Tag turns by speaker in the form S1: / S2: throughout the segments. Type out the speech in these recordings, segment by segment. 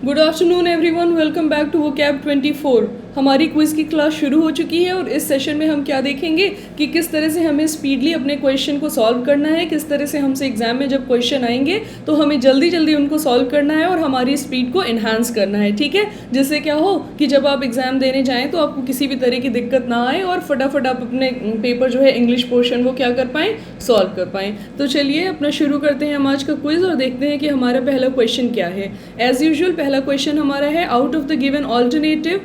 S1: Good afternoon everyone, welcome back to vocab 24। हमारी quiz की class शुरू हो चुकी है और इस सेशन में हम क्या देखेंगे कि किस तरह से हमें स्पीडली अपने क्वेश्चन को सॉल्व करना है, किस तरह से हमसे एग्जाम में जब क्वेश्चन आएंगे तो हमें जल्दी जल्दी उनको सॉल्व करना है और हमारी स्पीड को इन्हांस करना है। ठीक है, जिससे क्या हो कि जब आप एग्ज़ाम देने जाएँ तो आपको किसी भी तरह की दिक्कत ना आए और फटाफट आप अपने पेपर जो है इंग्लिश पोर्शन वो क्या कर पाएँ, सॉल्व कर पाएँ। तो चलिए अपना शुरू करते हैं हम आज का क्विज़ और देखते हैं कि हमारा पहला क्वेश्चन क्या है। एज यूजुअल पहला क्वेश्चन हमारा है, out of the given alternative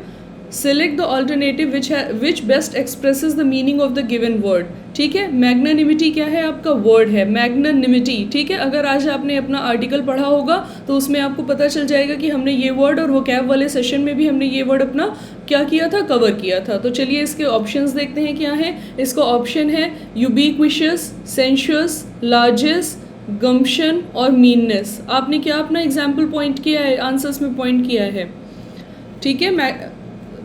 S1: select the alternative which best expresses the meaning of the given word. ठीक है, मैग्नानिमिटी क्या है, आपका वर्ड है मैग्नानिमिटी। ठीक है, अगर आज आपने अपना आर्टिकल पढ़ा होगा तो उसमें आपको पता चल जाएगा कि हमने ये वर्ड और वोकैब वाले सेशन में भी हमने ये वर्ड अपना क्या किया था, कवर किया था। तो चलिए इसके ऑप्शंस देखते हैं क्या है। इसका ऑप्शन है यूबिक्विशियस, सेंशुअस, लार्जेस्ट, गम्पशन और मीननेस। आपने क्या अपना एग्जाम्पल पॉइंट किया है, आंसर्स में पॉइंट किया है। ठीक है,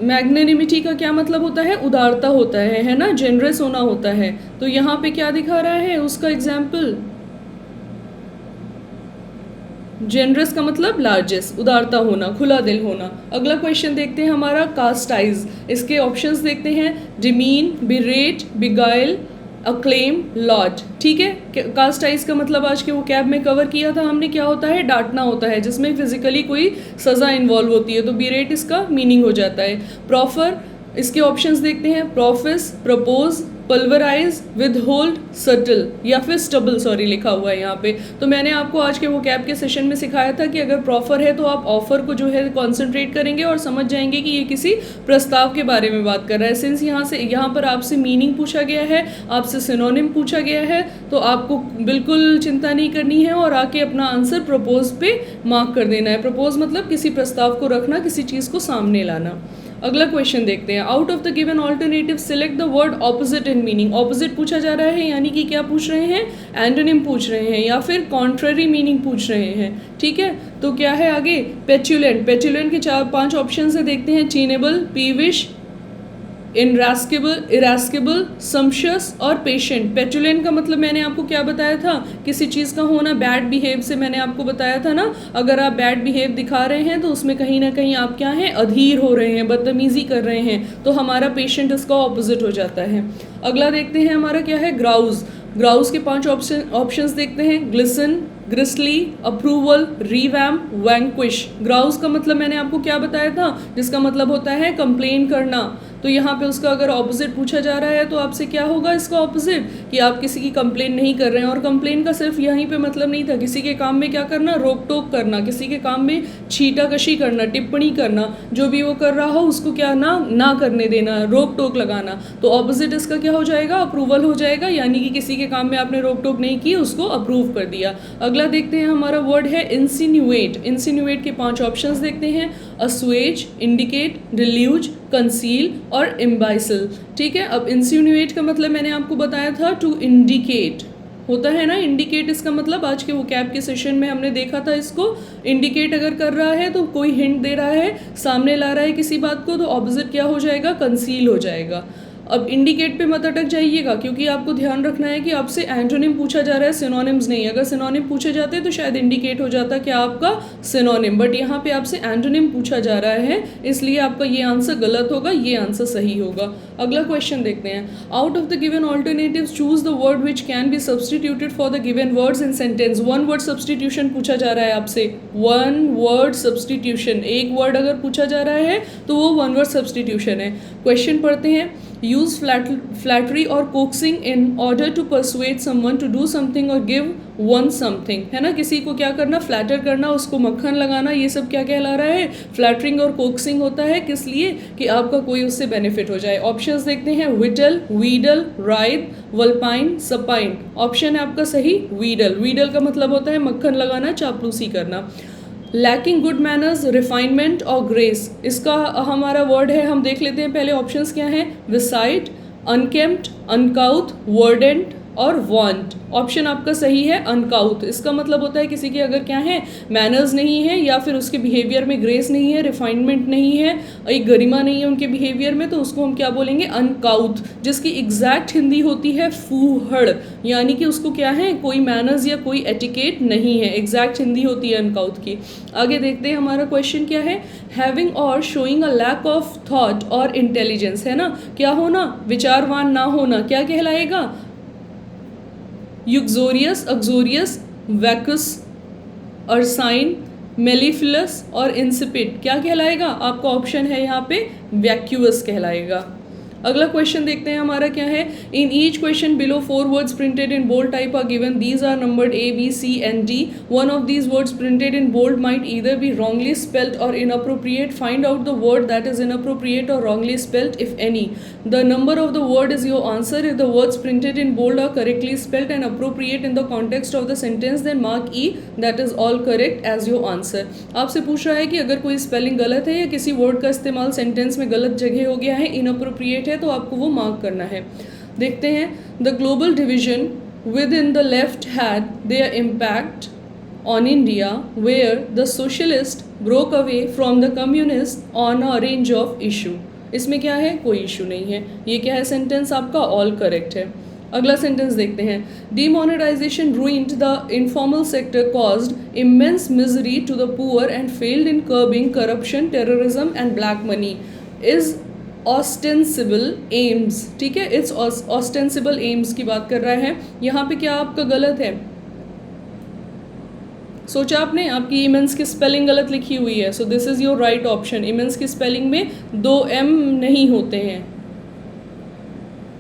S1: मैग्नेनिमिटी का क्या मतलब होता है, उदारता होता है ना, जेनरस होना होता है। तो यहाँ पे क्या दिखा रहा है उसका एग्जाम्पल, जेनरस का मतलब लार्जेस्ट, उदारता होना, खुला दिल होना। अगला क्वेश्चन देखते हैं हमारा, कास्टाइज। इसके ऑप्शंस देखते हैं, डिमीन, बिरेट, बिगाइल, अक्लेम, लॉज। ठीक है, कास्टाइज का मतलब आज के वो कैब में कवर किया था हमने, क्या होता है, डांटना होता है जिसमें फिजिकली कोई सज़ा इन्वॉल्व होती है। तो बिरेट इसका मीनिंग हो जाता है। प्रॉफर, इसके ऑप्शंस देखते हैं, प्रोफिस, प्रपोज, पल्वराइज, विदहोल्ड, सटल या फिर स्टबल, सॉरी लिखा हुआ है यहाँ पे। तो मैंने आपको आज के वो कैब के सेशन में सिखाया था कि अगर प्रॉफर है तो आप ऑफर को जो है कॉन्सेंट्रेट करेंगे और समझ जाएंगे कि ये किसी प्रस्ताव के बारे में बात कर रहा है। सिंस यहाँ पर आपसे मीनिंग पूछा गया है, आपसे सिनोनिम पूछा गया है, तो आपको बिल्कुल चिंता नहीं करनी है और आके अपना आंसर प्रपोज पे मार्क कर देना है। प्रपोज मतलब किसी प्रस्ताव को रखना, किसी चीज़ को सामने लाना। अगला क्वेश्चन देखते हैं, out of the given alternative select the word opposite in meaning. Opposite पूछा जा रहा है, यानी कि क्या पूछ रहे हैं, एंटोनिम पूछ रहे हैं या फिर कॉन्ट्ररी मीनिंग पूछ रहे हैं। ठीक है, तो क्या है आगे, पेचुलेंट। पेचुलेंट के 4-5 ऑप्शन से देखते हैं, चीनेबल, पीविश, इरास्केबल, सम्शियस और पेशेंट। पेचुलेंट का मतलब मैंने आपको क्या बताया था, किसी चीज़ का होना बैड बिहेव से मैंने आपको बताया था ना। अगर आप बैड बिहेव दिखा रहे हैं तो उसमें कहीं ना कहीं आप क्या हैं, अधीर हो रहे हैं, बदतमीजी कर रहे हैं, तो हमारा पेशेंट इसका ऑपोजिट हो जाता है। अगला देखते हैं हमारा क्या है, ग्राउज। ग्राउज के 5 ऑप्शंस देखते हैं, glisten, grisly, approval, revamp, vanquish. Grouse का मतलब मैंने आपको क्या बताया था, जिसका मतलब होता है कंप्लेन करना। तो यहाँ पे उसका अगर ऑपोजिट पूछा जा रहा है तो आपसे क्या होगा इसका ऑपोजिट, कि आप किसी की कंप्लेन नहीं कर रहे हैं। और कंप्लेन का सिर्फ यहीं पे मतलब नहीं था, किसी के काम में क्या करना, रोक टोक करना, किसी के काम में छीटाकशी करना, टिप्पणी करना, जो भी वो कर रहा हो उसको क्या ना करने देना, रोक टोक लगाना। तो ऑपोजिट इसका क्या हो जाएगा, अप्रूवल हो जाएगा, यानी कि किसी के काम में आपने रोक टोक नहीं की, उसको अप्रूव कर दिया। अगला देखते हैं हमारा वर्ड है इंसिन्यूएट। इंसिन्यूएट के 5 ऑप्शंस देखते हैं, अस्वेज, इंडिकेट, डिल्यूज, कंसील और इम्बाइसल। ठीक है, अब इंसिन्यूएट का मतलब मैंने आपको बताया था टू इंडिकेट होता है ना, इंडिकेट इसका मतलब आज के वो कैब के सेशन में हमने देखा था, इसको इंडिकेट अगर कर रहा है तो कोई हिंट दे रहा है, सामने ला रहा है किसी बात को, तो ऑपोजिट क्या हो जाएगा, कंसील हो जाएगा। अब इंडिकेट पे मत अटक जाइएगा, क्योंकि आपको ध्यान रखना है कि आपसे एंटोनिम पूछा जा रहा है, सिनोनिम्स नहीं। अगर सिनोनिम पूछे जाते तो शायद इंडिकेट हो जाता क्या आपका, सिनोनिम, बट यहाँ पे आपसे एंटोनिम पूछा जा रहा है, इसलिए आपका ये आंसर गलत होगा, ये आंसर सही होगा। अगला क्वेश्चन देखते हैं, out of the given alternatives choose the word which can be substituted for the given words in sentence. One word substitution पूछा जा रहा है आपसे, वन वर्ड सब्सटीट्यूशन। एक वर्ड अगर पूछा जा रहा है तो वो वन वर्ड सब्सटीट्यूशन है। क्वेश्चन पढ़ते हैं, use flattery or coaxing in order to persuade someone to do something or give one something। है ना, किसी को क्या करना, फ्लैटर करना, उसको मक्खन लगाना, ये सब क्या कहला रहा है, फ्लैटरिंग और कोक्सिंग होता है। किस लिए, कि आपका कोई उससे बेनिफिट हो जाए। ऑप्शंस देखते हैं, विटल, वीडल, राइड, वल्पाइन, सपाइन। ऑप्शन है आपका सही वीडल। वीडल का मतलब होता है मक्खन लगाना, चापलूसी करना। लैकिंग गुड मैनर्स, रिफाइनमेंट और ग्रेस, इसका हमारा वर्ड है, हम देख लेते हैं पहले ऑप्शंस क्या हैं, विसाइड, अनकेम्प्ड, अनकाउथ, वर्डेंट, और वांट। ऑप्शन आपका सही है अनकाउथ। इसका मतलब होता है किसी के अगर क्या है मैनर्स नहीं है या फिर उसके बिहेवियर में ग्रेस नहीं है, रिफाइनमेंट नहीं है, एक गरिमा नहीं है उनके बिहेवियर में, तो उसको हम क्या बोलेंगे अनकाउथ, जिसकी एग्जैक्ट हिंदी होती है फूहड़, यानी कि उसको क्या है कोई मैनर्स या कोई एटिकेट नहीं है, एग्जैक्ट हिंदी होती है अनकाउथ की। आगे देखते हैं हमारा क्वेश्चन क्या है। हैविंग और showing a lack of thought और इंटेलिजेंस, है ना, क्या होना, विचारवान ना होना, क्या कहलाएगा, यूक्सोरियस, अक्सोरियस, वैकस, अर्साइन, मेलिफिलस और इंसिपिड, क्या कहलाएगा, आपका ऑप्शन है यहाँ पे वैक्यूअस कहलाएगा। अगला क्वेश्चन देखते हैं हमारा क्या है। In each question below 4 words printed in bold type are given, these are numbered A, B, C and D. One of these words printed in bold might either be wrongly spelt or inappropriate. Find out the word that is inappropriate or wrongly spelt, if any. The number of the word is your answer. If the words printed in bold are correctly spelt and appropriate in the context of the sentence, then mark E, that is all correct, as your answer. आपसे पूछ रहा है कि अगर कोई spelling गलत है या किसी वर्ड का इस्तेमाल सेंटेंस में गलत जगह हो गया है, इनअप्रोप्रिएट है, तो आपको वो मार्क करना है। देखते हैं। The global division with in the left had there impact on India, where the socialist broke away from the communist on a range of issue. इसमें क्या है, कोई इशू नहीं है। ये क्या है सेंटेंस आपका ऑल करेक्ट है। अगला सेंटेंस देखते हैं। Demonetization ruined the informal sector, caused immense misery to the poor and failed in curbing corruption, terrorism and black money. Is ostensible aims, ठीक है, इट्स ostensible aims की बात कर रहा है। यहाँ पे क्या आपका गलत है, सोचा आपने, आपकी इमेंस की स्पेलिंग गलत लिखी हुई है, so this is your right option. Immense की स्पेलिंग में 2 M नहीं होते हैं,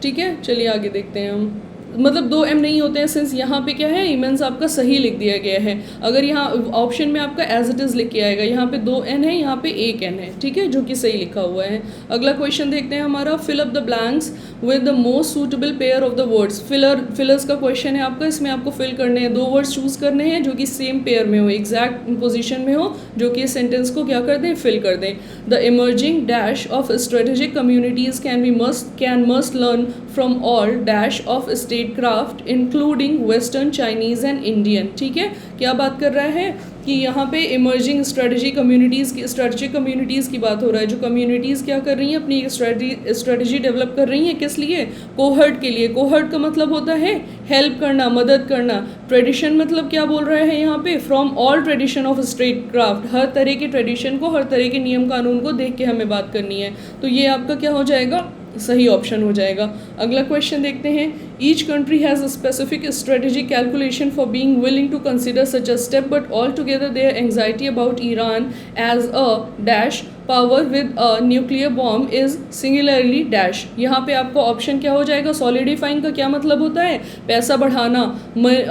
S1: ठीक है। चलिए आगे देखते हैं हम, मतलब 2 M नहीं होते हैं, सिंस यहाँ पे क्या है इमेंस आपका सही लिख दिया गया है। अगर यहाँ ऑप्शन में आपका एज इट इज़ लिख के आएगा, यहाँ पे 2 N है, यहाँ पे 1 N है, ठीक है, जो कि सही लिखा हुआ है। अगला क्वेश्चन देखते हैं हमारा। Fill up the blanks with the most suitable pair of the words. Fillers का क्वेश्चन है आपका, इसमें आपको फिल करने हैं 2 वर्ड्स चूज करने हैं जो कि सेम पेयर में हो, एग्जैक्ट पोजिशन में हो, जो कि इस सेंटेंस को क्या कर दें, फिल कर दें। The emerging dash of strategic communities can must learn from all dash of state craft including western, Chinese and Indian, ठीक है। क्या बात कर रहा है कि यहाँ पे इमर्जिंग स्ट्रेटजिक कम्युनिटीज़ की बात हो रहा है, जो कम्युनिटीज़ क्या कर रही हैं, अपनी स्ट्रेटजी डेवलप कर रही हैं, किस लिए, कोहर्ट के लिए। कोहर्ट का मतलब होता है हेल्प करना, मदद करना। ट्रेडिशन मतलब क्या बोल रहा है यहाँ पे, from all tradition of state craft, हर तरह के ट्रेडिशन को, हर तरह के नियम कानून को देख के हमें बात करनी है। तो ये आपका क्या हो जाएगा, सही ऑप्शन हो जाएगा। अगला क्वेश्चन देखते हैं। Each country has a specific strategic calculation for being willing to consider such a step, but altogether their anxiety about Iran as a dash power with a nuclear bomb is singularly dash. यहाँ पे आपका option क्या हो जाएगा, solidifying का क्या मतलब होता है, पैसा बढ़ाना,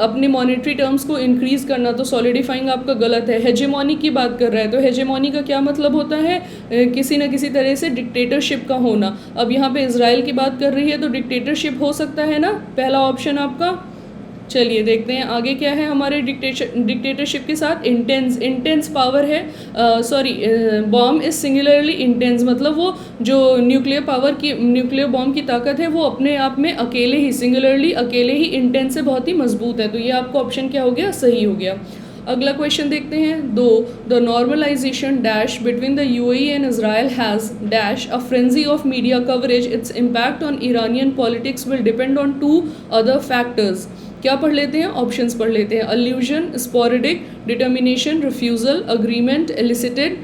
S1: अपने मॉनेटरी टर्म्स को इंक्रीज करना, तो सॉलिडिफाइंग आपका गलत है। हेजेमोनी की बात कर रहा है, तो हेजेमोनी का क्या मतलब होता है, किसी न किसी तरह से डिक्टेटरशिप का होना। अब यहाँ पे इजराइल की बात कर रही है, तो डिक्टेटरशिप हो सकता है ना, पहला ऑप्शन आपका। चलिए देखते हैं आगे क्या है हमारे डिक्टेटरशिप के साथ। इंटेंस पावर है, sorry, bomb is singularly intense, मतलब वो जो न्यूक्लियर बॉम्ब की ताकत है वो अपने आप में अकेले ही, सिंगुलरली अकेले ही, इंटेंस से बहुत ही मजबूत है। तो ये आपका ऑप्शन क्या हो गया, सही हो गया। अगला क्वेश्चन देखते हैं। Though the normalization dash between the UAE and Israel has dash a frenzy of media coverage, its impact on Iranian politics will depend on 2 other factors. क्या पढ़ लेते हैं, ऑप्शंस पढ़ लेते हैं। Allusion, sporadic, determination, refusal, agreement, elicited,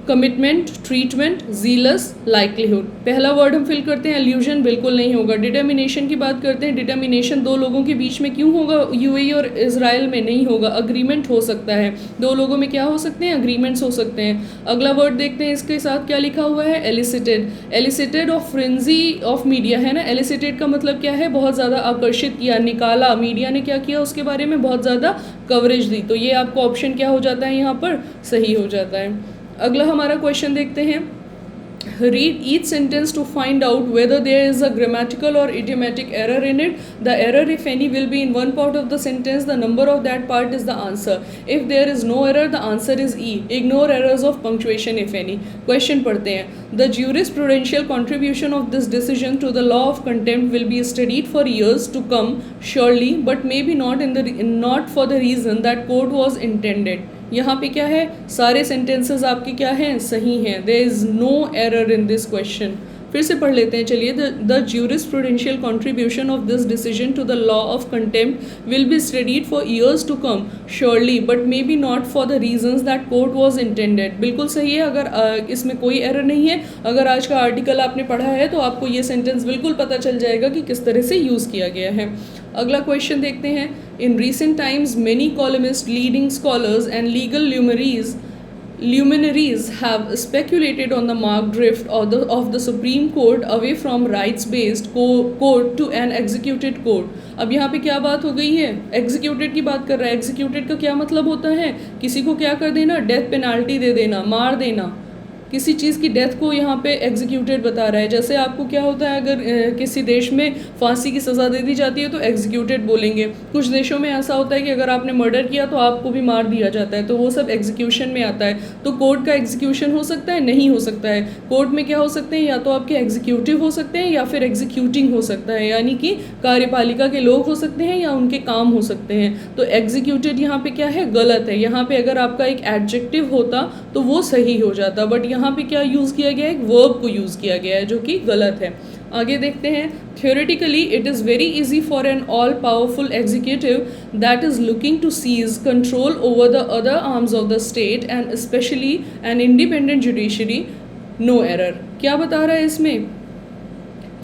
S1: commitment, treatment, jealous, likelihood. पहला word हम fill करते हैं, अल्यूजन बिल्कुल नहीं होगा। डिटर्मिनेशन की बात करते हैं, डिटर्मिनेशन 2 लोगों के बीच में क्यों होगा, UAE और इजराइल में नहीं होगा। अग्रीमेंट हो सकता है, 2 लोगों में क्या हो सकते हैं, अग्रीमेंट्स हो सकते हैं। अगला वर्ड देखते हैं, इसके साथ क्या लिखा हुआ है, एलिसिटेड। एलिसिटेड ऑफ फ्रेंजी ऑफ मीडिया है ना, एलिसिटेड का मतलब क्या है, बहुत ज़्यादा आकर्षित किया, निकाला, मीडिया ने क्या किया उसके बारे में बहुत ज़्यादा कवरेज दी। तो ये आपका ऑप्शन क्या हो जाता है, यहाँ पर सही हो जाता है। अगला हमारा क्वेश्चन देखते हैं। read each sentence to find out whether there is a grammatical or idiomatic error in it. The error, if any, will be in one part of the sentence. The number of that part is the answer. If there is no error, the answer is E. Ignore errors of punctuation if any. Question पढ़ते हैं. The jurisprudential contribution of this decision to the law of contempt will be studied for years to come, surely, but maybe not for the reason that court was intended. यहाँ पे क्या है, सारे sentences आपके क्या हैं, सही हैं. There is no error in this question. फिर से पढ़ लेते हैं. चलिए. The jurisprudential contribution of this decision to the law of contempt will be studied for years to come, surely, but may be not for the reasons that court was intended. बिल्कुल सही है. अगर इसमें कोई एरर नहीं है. अगर आज का आर्टिकल आपने पढ़ा है तो आपको ये सेंटेंस बिल्कुल पता चल जाएगा कि किस तरह से यूज़ किया गया है. अगला क्वेश्चन देखते हैं. In recent times many columnist, leading scholars and legal luminaries have speculated on the marked drift of the Supreme Court away from rights-based court to an executed court. अब यहाँ पे क्या बात हो गई है, एग्जीक्यूटेड की बात कर रहा है. एग्जीक्यूटेड का क्या मतलब होता है, किसी को क्या कर देना, डेथ पेनाल्टी दे देना, मार देना. किसी चीज़ की डेथ को यहाँ पे एग्जीक्यूटेड बता रहा है. जैसे आपको क्या होता है, अगर किसी देश में फांसी की सज़ा दे दी जाती है तो एग्जीक्यूटेड बोलेंगे. कुछ देशों में ऐसा होता है कि अगर आपने मर्डर किया तो आपको भी मार दिया जाता है, तो वो सब एग्जीक्यूशन में आता है. तो कोर्ट का एग्जीक्यूशन हो सकता है, नहीं हो सकता है. कोर्ट में क्या हो सकते हैं, या तो आपके एग्जीक्यूटिव हो सकते हैं या फिर एग्जीक्यूटिंग हो सकता है, यानी कि कार्यपालिका के लोग हो सकते हैं या उनके काम हो सकते हैं. तो एग्जीक्यूटेड यहाँ पे क्या है, गलत है. यहाँ पे अगर आपका एक एडजेक्टिव होता तो वो सही हो जाता, बट यहाँ पे क्या यूज़ किया गया है, एक वर्ब को यूज़ किया गया है जो कि गलत है. आगे देखते हैं. Theoretically it is very easy for an all powerful executive that is looking to seize control over the other arms of the state and especially an independent judiciary. No error. क्या बता रहा है इसमें,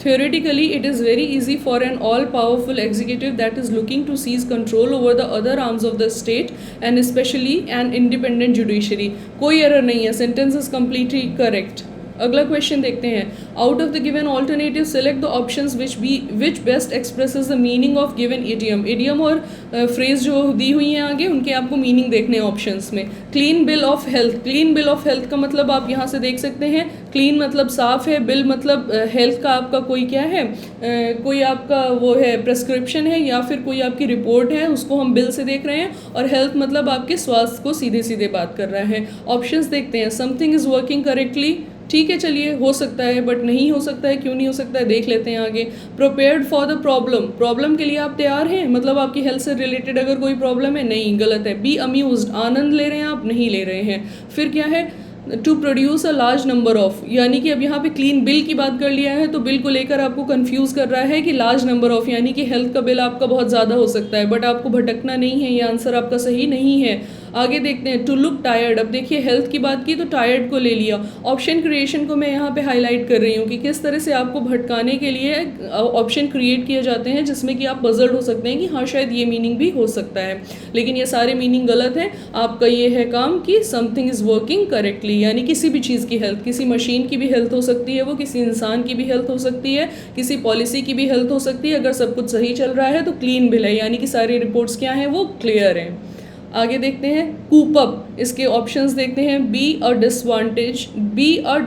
S1: theoretically it is very easy for an all powerful executive that is looking to seize control over the other arms of the state and especially an independent judiciary. कोई error नहीं है, sentence is completely correct. अगला question देखते हैं. Out of the given alternative select the options which best expresses the meaning of given idiom. Idiom और phrase जो दी हुई हैं आगे, उनके आपको मीनिंग देखने हैं ऑप्शंस में. Clean bill of health. Clean bill of health का मतलब आप यहाँ से देख सकते हैं, क्लीन मतलब साफ है, बिल मतलब हेल्थ का आपका कोई क्या है, कोई आपका वो है प्रेस्क्रिप्शन है या फिर कोई आपकी रिपोर्ट है, उसको हम बिल से देख रहे हैं. और हेल्थ मतलब आपके स्वास्थ्य को सीधे सीधे बात कर रहा है. ऑप्शंस देखते हैं. Something is working correctly. ठीक है, चलिए, हो सकता है, बट नहीं हो सकता है. क्यों नहीं हो सकता है, देख लेते हैं आगे. Prepared for the problem. Problem के लिए आप तैयार हैं, मतलब आपकी हेल्थ से रिलेटेड अगर कोई प्रॉब्लम है, नहीं, गलत है. B amused. आनंद ले रहे हैं आप, नहीं ले रहे हैं. फिर क्या है, to produce a large number of, यानी कि अब यहाँ पे क्लीन बिल की बात कर लिया है तो बिल को लेकर आपको कंफ्यूज कर रहा है कि लार्ज नंबर ऑफ, यानी कि हेल्थ का बिल आपका बहुत ज़्यादा हो सकता है, बट आपको भटकना नहीं है, ये आंसर आपका सही नहीं है. आगे देखते हैं. To look tired. अब देखिए, हेल्थ की बात की तो टायर्ड को ले लिया. ऑप्शन क्रिएशन को मैं यहाँ पे हाईलाइट कर रही हूँ कि किस तरह से आपको भटकाने के लिए ऑप्शन क्रिएट किए जाते हैं जिसमें कि आप बजल्ड हो सकते हैं कि हाँ शायद ये मीनिंग भी हो सकता है, लेकिन ये सारे मीनिंग गलत हैं. आपका ये है काम कि समथिंग इज़ वर्किंग करेक्टली, यानी किसी भी चीज़ की हेल्थ, किसी मशीन की भी हेल्थ हो सकती है, वो किसी इंसान की भी हेल्थ हो सकती है, किसी पॉलिसी की भी हेल्थ हो सकती है. अगर सब कुछ सही चल रहा है तो क्लीन बिल है, यानी कि सारी रिपोर्ट्स क्या हैं, वो क्लियर हैं. आगे देखते हैं. कूप अप. इसके ऑप्शंस देखते हैं. Be a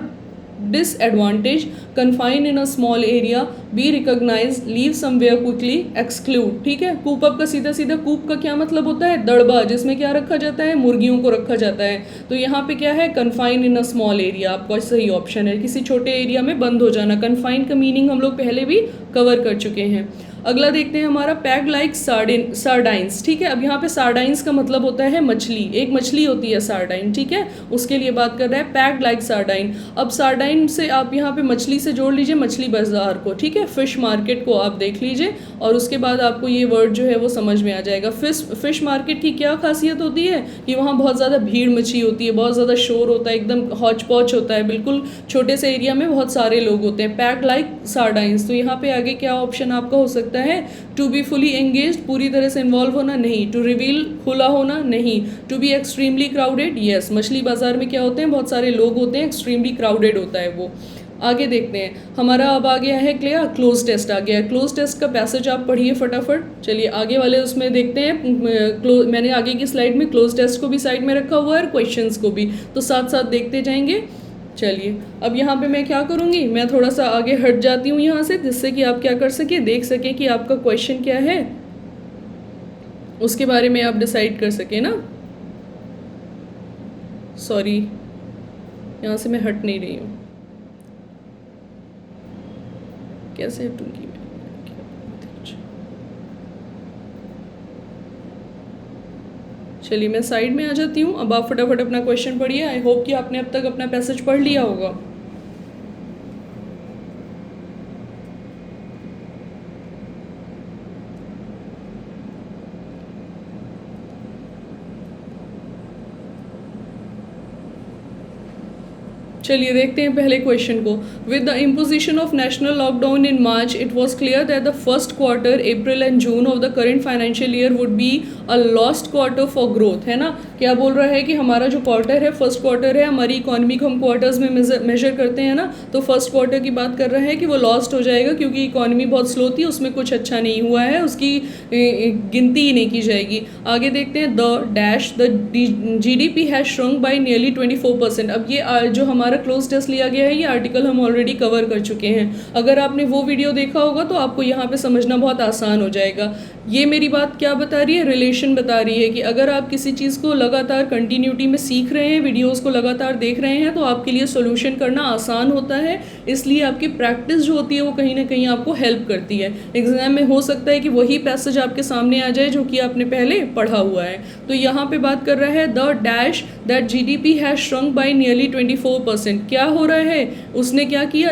S1: disadvantage, confine in a small area, be recognise, leave somewhere quickly, exclude. ठीक है. कूप अप का सीधा सीधा कूप का क्या मतलब होता है, दड़बा, जिसमें क्या रखा जाता है, मुर्गियों को रखा जाता है. तो यहाँ पे क्या है, confine in a small area आपका सही ऑप्शन है, किसी छोटे एरिया में बंद हो जाना. कन्फाइन का मीनिंग हम लोग पहले भी कवर कर चुके हैं. अगला देखते हैं हमारा. Packed like sardines. ठीक है. अब यहाँ पे सार्डाइंस का मतलब होता है मछली, एक मछली होती है सार्डाइन, ठीक है, उसके लिए बात कर रहा है. Packed like sardine. अब सार्डाइन से आप यहाँ पे मछली से जोड़ लीजिए मछली बाजार को, ठीक है, फिश मार्केट को आप देख लीजिए और उसके बाद आपको ये वर्ड जो है वो समझ में आ जाएगा. फिश मार्केट की क्या खासियत होती है कि वहाँ बहुत ज़्यादा भीड़ मची होती है, बहुत ज़्यादा शोर होता है, एकदम हौच पौच होता है, बिल्कुल छोटे से एरिया में बहुत सारे लोग होते हैं. Packed like sardines. तो यहाँ पे आगे क्या ऑप्शन आपका हो सकता है. टू बी फुली एंगेज, पूरी तरह से इन्वॉल्व होना, नहीं. टू रिवील, खुला होना, नहीं. To be extremely crowded, yes. मछली बाजार में क्या होते हैं, बहुत सारे लोग होते हैं, एक्सट्रीमली क्राउडेड होता है वो. आगे देखते हैं. हमारा अब आ गया है क्या, क्लोज टेस्ट आ गया है. क्लोज टेस्ट का पैसेज आप पढ़िए फटाफट. चलिए आगे वाले उसमें देखते हैं. मैंने आगे की स्लाइड में क्लोज टेस्ट को भी साइड में रखा हुआ है और क्वेश्चंस को भी, तो साथ साथ देखते जाएंगे. चलिए अब यहाँ पे मैं क्या करूँगी, मैं थोड़ा सा आगे हट जाती हूँ यहाँ से, जिससे कि आप क्या कर सके, देख सके कि आपका क्वेश्चन क्या है, उसके बारे में आप डिसाइड कर सके ना। सॉरी, यहाँ से मैं हट नहीं रही हूँ, कैसे हटूँगी मैं? चलिए मैं साइड में आ जाती हूँ। अब आप फटाफट अपना क्वेश्चन पढ़िए। आई होप कि आपने अब तक अपना पैसेज पढ़ लिया होगा। चलिए देखते हैं पहले क्वेश्चन को। With the imposition of national lockdown in March, it was clear that the first quarter April and June of the current financial year would be a lost quarter for growth, है ना। क्या बोल रहा है कि हमारा जो क्वार्टर है, फर्स्ट क्वार्टर है, हमारी इकोनॉमी को हम क्वार्टर्स में मेजर करते हैं ना, तो फर्स्ट क्वार्टर की बात कर रहा है कि वो लॉस्ट हो जाएगा क्योंकि इकोनॉमी बहुत स्लो थी, उसमें कुछ अच्छा नहीं हुआ है, उसकी गिनती ही नहीं की जाएगी। आगे देखते हैं, the dash the GDP has shrunk bye nearly 24%। अब ये जो हमारा क्लोज टेस्ट लिया गया है, ये आर्टिकल हम ऑलरेडी कवर कर चुके हैं। अगर आपने वो वीडियो देखा होगा तो आपको यहाँ पे समझना बहुत आसान हो जाएगा। ये मेरी बात क्या बता रही है, रिलेशन बता रही है कि अगर आप किसी चीज़ को लगातार कंटिन्यूटी में सीख रहे हैं, वीडियोस को लगातार देख रहे हैं, तो आपके लिए सॉल्यूशन करना आसान होता है। इसलिए आपकी प्रैक्टिस जो होती है वो कहीं ना कहीं आपको हेल्प करती है। एग्जाम में हो सकता है कि वही पैसेज आपके सामने आ जाए जो कि आपने पहले पढ़ा हुआ है। तो यहाँ पे बात कर रहा है, the dash that GDP has shrunk bye nearly 24%। क्या हो रहा है, उसने क्या किया,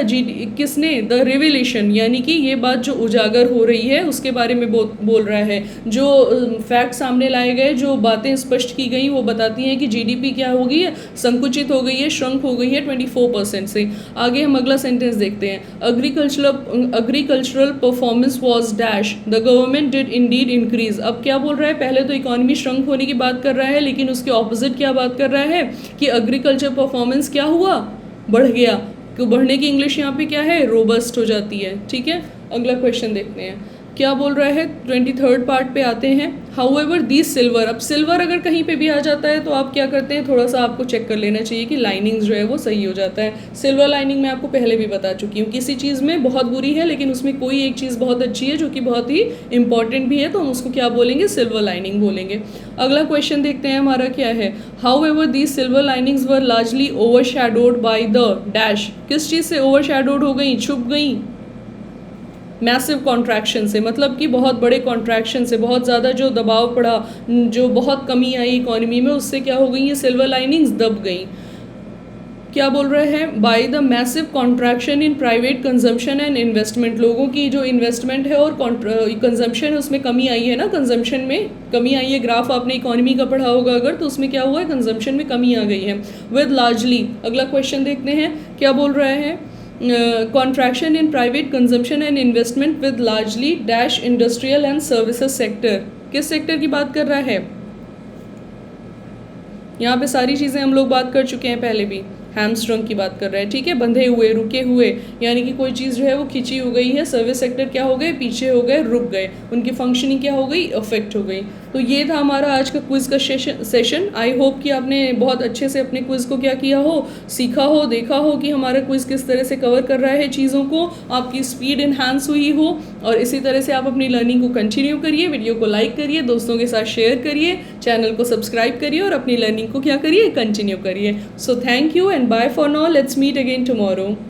S1: किसने, द रिविलेशन, यानी कि ये बात जो उजागर हो रही है उसके बारे में बोल रहा है। जो फैक्ट सामने लाए गए, जो बातें स्पष्ट की गई, वो बताती हैं कि GDP क्या हो गई है, संकुचित हो गई है, श्रंक हो गई है 24% से। आगे हम अगला सेंटेंस देखते हैं, agricultural performance was dash the government did Indeed increase. अब क्या बोल रहा है, पहले तो इकोनॉमी श्रंक होने की बात कर रहा है, लेकिन उसके ऑपोजिट क्या बात कर रहा है कि एग्रीकल्चर परफॉर्मेंस क्या हुआ, बढ़ गया। तो बढ़ने की इंग्लिश यहाँ पे क्या है, रोबस्ट हो जाती है। ठीक है, अगला क्वेश्चन देखते हैं क्या बोल रहा है। 23rd पार्ट पे आते हैं। हाउएवर दी सिल्वर, अब सिल्वर अगर कहीं पे भी आ जाता है तो आप क्या करते हैं, थोड़ा सा आपको चेक कर लेना चाहिए कि लाइनिंग्स जो है वो सही हो जाता है। सिल्वर लाइनिंग मैं आपको पहले भी बता चुकी हूँ, किसी चीज़ में बहुत बुरी है लेकिन उसमें कोई एक चीज़ बहुत अच्छी है जो कि बहुत ही इंपॉर्टेंट भी है, तो हम उसको क्या बोलेंगे, सिल्वर लाइनिंग बोलेंगे। अगला क्वेश्चन देखते हैं हमारा क्या है। However the silver linings were largely overshadowed by the dash, किस चीज़ से ओवरशैडोड हो गई, छुप गई, मैसिव कॉन्ट्रैक्शन से, मतलब कि बहुत बड़े कॉन्ट्रैक्शन से, बहुत ज़्यादा जो दबाव पड़ा, जो बहुत कमी आई इकोनॉमी में, उससे क्या हो गई, ये सिल्वर लाइनिंग्स दब गई। क्या बोल रहे हैं, by the massive contraction in private consumption and investment, लोगों की जो इन्वेस्टमेंट है और कंजम्पशन है उसमें कमी आई है ना, कंजम्पशन में कमी आई है। ग्राफ आपने इकोनॉमी का पढ़ा होगा अगर, तो उसमें क्या हुआ है, कंजम्पशन में कमी आ गई है। विद लार्जली, अगला क्वेश्चन देखते हैं क्या बोल रहे हैं, contraction in private consumption and investment with largely dash industrial and services sector, किस सेक्टर की बात कर रहा है, यहाँ पे सारी चीज़ें हम लोग बात कर चुके हैं पहले भी। हैमस्ट्रंग की बात कर रहे हैं, ठीक है, बंधे हुए, रुके हुए, यानी कि कोई चीज़ जो है वो खिंची हो गई है। सर्विस सेक्टर क्या हो गए, पीछे हो गए, रुक गए, उनकी फंक्शनिंग क्या हो गई, अफेक्ट हो गई। तो ये था हमारा आज का क्विज़ का सेशन। आई होप कि आपने बहुत अच्छे से अपने क्विज़ को क्या किया हो, सीखा हो, देखा हो कि हमारा क्विज़ किस तरह से कवर कर रहा है चीज़ों को, आपकी स्पीड इन्हांस हुई हो। और इसी तरह से आप अपनी लर्निंग को कंटिन्यू करिए, वीडियो को लाइक करिए, दोस्तों के साथ शेयर करिए, चैनल को सब्सक्राइब करिए और अपनी लर्निंग को क्या करिए, कंटिन्यू करिए। So thank you and bye for now, let's meet again tomorrow.